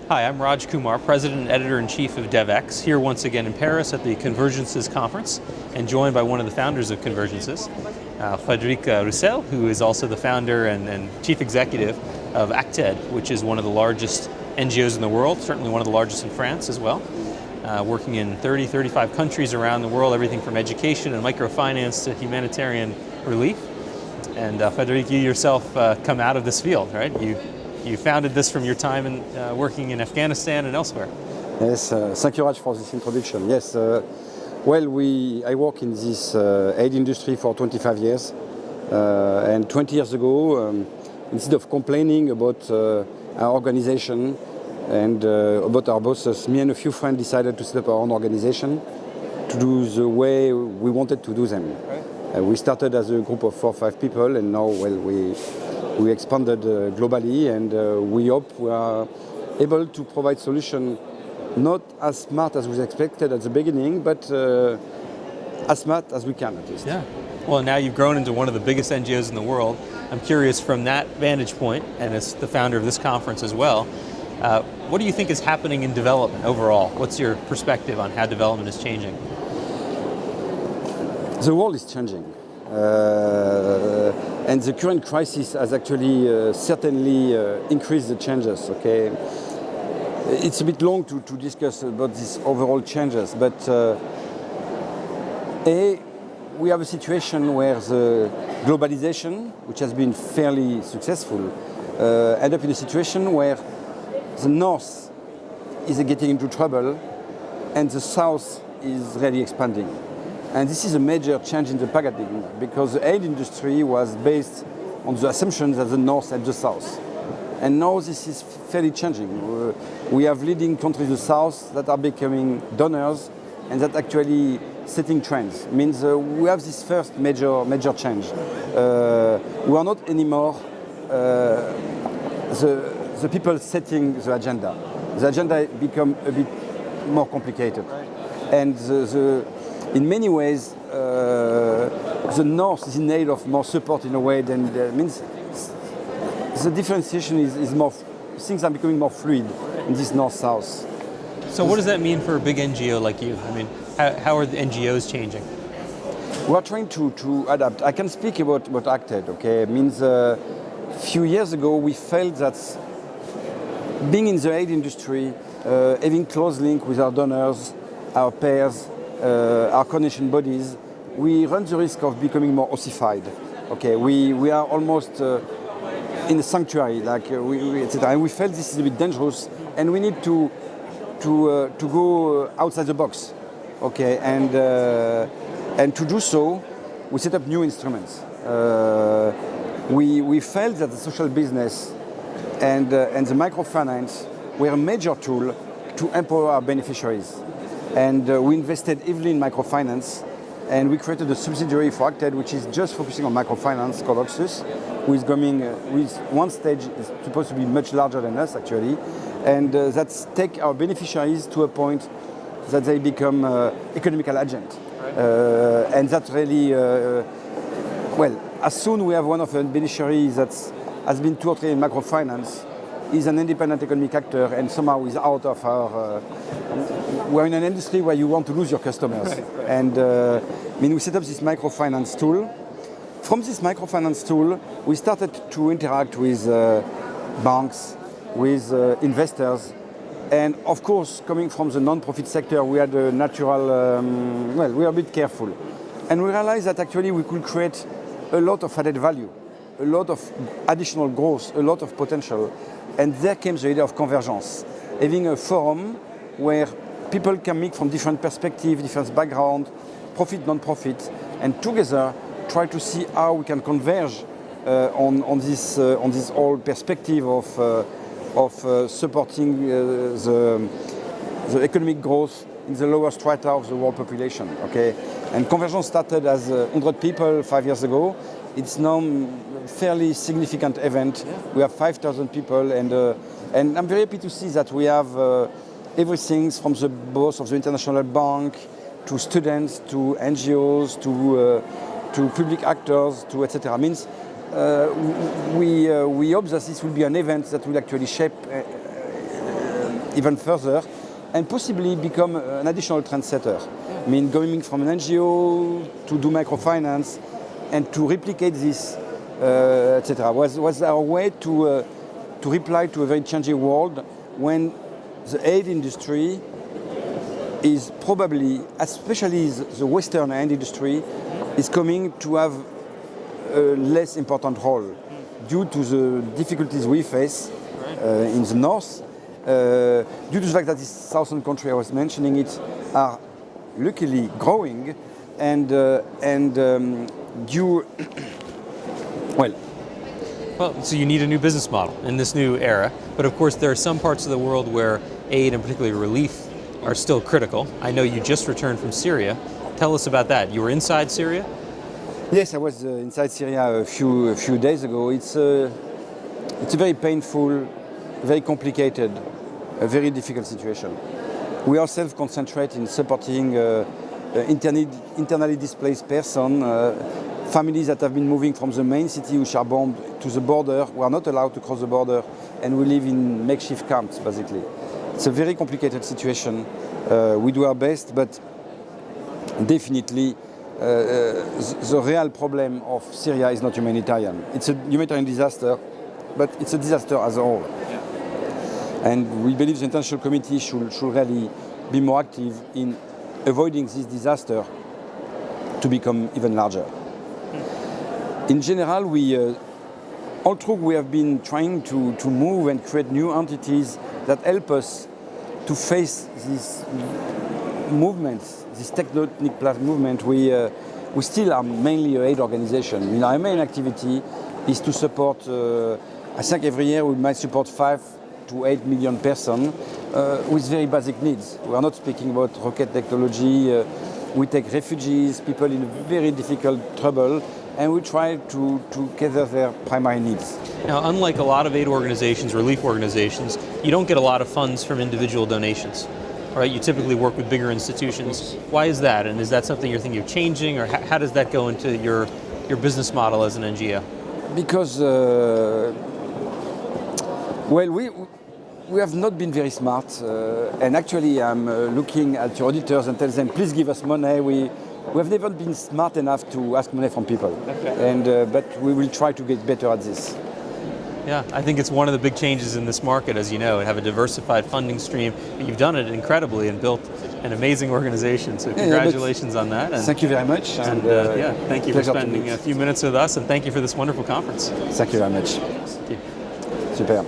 Hi, I'm Raj Kumar, President and Editor-in-Chief of DevX, here once again in Paris at the Convergences Conference, and joined by one of the founders of Convergences, Frédéric Roussel, who is also the founder and Chief Executive of ACTED, which is one of the largest NGOs in the world, certainly one of the largest in France as well, working in 35 countries around the world, everything from education and microfinance to humanitarian relief. And Frédéric, you yourself come out of this field, right? You founded this from your time in, working in Afghanistan and elsewhere. Yes, thank you, Raj, for this introduction. Yes, I work in this aid industry for 25 years. And 20 years ago, instead of complaining about our organization and about our bosses, me and a few friends decided to set up our own organization to do the way we wanted to do them. Right. We started as a group of 4 or 5 people, and now, we expanded globally, and we hope we are able to provide solutions not as smart as we expected at the beginning, but as smart as we can at least. Yeah. Well, now you've grown into one of the biggest NGOs in the world. I'm curious from that vantage point, and as the founder of this conference as well, what do you think is happening in development overall? What's your perspective on how development is changing? The world is changing. And the current crisis has actually certainly increased the changes. Okay, it's a bit long to discuss about these overall changes, but we have a situation where the globalization, which has been fairly successful, end up in a situation where the North is getting into trouble and the South is really expanding. And this is a major change in the paradigm, because the aid industry was based on the assumption that the North and the South. And now this is fairly changing. We have leading countries in the South that are becoming donors and that actually setting trends. It means we have this first major change. We are not anymore the people setting the agenda. The agenda become a bit more complicated. And in many ways, the North is in need of more support in a way than means the differentiation is more, things are becoming more fluid in this North-South. So what does that mean for a big NGO like you? I mean, how are the NGOs changing? We are trying to adapt. I can speak about ACTED, okay? It means a few years ago we felt that being in the aid industry, having close link with our donors, our pairs, our coordination bodies, we run the risk of becoming more ossified. Okay, we are almost in a sanctuary, like etc. And we felt this is a bit dangerous, and we need to go outside the box. Okay, and to do so, we set up new instruments. We felt that the social business and the microfinance were a major tool to empower our beneficiaries. And we invested heavily in microfinance, and we created a subsidiary for ACTED, which is just focusing on microfinance, called Oxus, who is coming with one stage is supposed to be much larger than us actually, and that's take our beneficiaries to a point that they become economical agent, and that really well, as soon we have one of the beneficiaries that has been 2 or 3 in microfinance, is an independent economic actor and somehow is out of our. We're in an industry where you want to lose your customers. Right. And I mean, we set up this microfinance tool. From this microfinance tool, we started to interact with banks, with investors, and of course, coming from the non-profit sector, we had a natural, we were a bit careful. And we realized that actually we could create a lot of added value, a lot of additional growth, a lot of potential. And there came the idea of convergence, having a forum where people can meet from different perspectives, different backgrounds, profit, non-profit, and together try to see how we can converge on this whole perspective of supporting the economic growth in the lower strata of the world population. Okay, and convergence started as 100 people 5 years ago. It's now a fairly significant event. Yeah. We have 5,000 people, and I'm very happy to see that we have everything from the boss of the International Bank to students to NGOs to public actors to etc. Means we hope that this will be an event that will actually shape even further and possibly become an additional trendsetter. I mean, going from an NGO to do microfinance and to replicate this, etc., was our way to reply to a very changing world when the aid industry is probably, especially the Western aid industry, is coming to have a less important role due to the difficulties we face in the north, due to the fact that this southern country I was mentioning it are luckily growing and due Well, so you need a new business model in this new era, but of course there are some parts of the world where aid and particularly relief are still critical. I know you just returned from Syria. Tell us about that. You were inside Syria? Yes, I was inside Syria a few days ago. It's a very painful, very complicated, a very difficult situation. We ourselves concentrate in supporting internally displaced persons, families that have been moving from the main city which are bombed to the border, who are not allowed to cross the border, and we live in makeshift camps, basically. It's a very complicated situation. We do our best, but definitely the real problem of Syria is not humanitarian. It's a humanitarian disaster, but it's a disaster as a whole. Yeah. And we believe the international community should really be more active in avoiding this disaster to become even larger. In general, although we have been trying to move and create new entities that help us to face these movements, this tectonic plate movement, we still are mainly an aid organization. I mean, our main activity is to support, I think every year we might support 5 to 8 million persons with very basic needs. We are not speaking about rocket technology. We take refugees, people in very difficult trouble, and we try to gather their primary needs. Now, unlike a lot of aid organizations, relief organizations, you don't get a lot of funds from individual donations, right? You typically work with bigger institutions. Why is that? And is that something you're thinking of changing, or how does that go into your business model as an NGO? Because, we have not been very smart, and actually I'm looking at your auditors and tell them, please give us money. We have never been smart enough to ask money from people, okay. But we will try to get better at this. Yeah, I think it's one of the big changes in this market, as you know, and have a diversified funding stream. You've done it incredibly and built an amazing organization, so congratulations on that. And thank you very much. And thank you for spending a few minutes with us, and thank you for this wonderful conference. Thank you very much. Thank you. Super.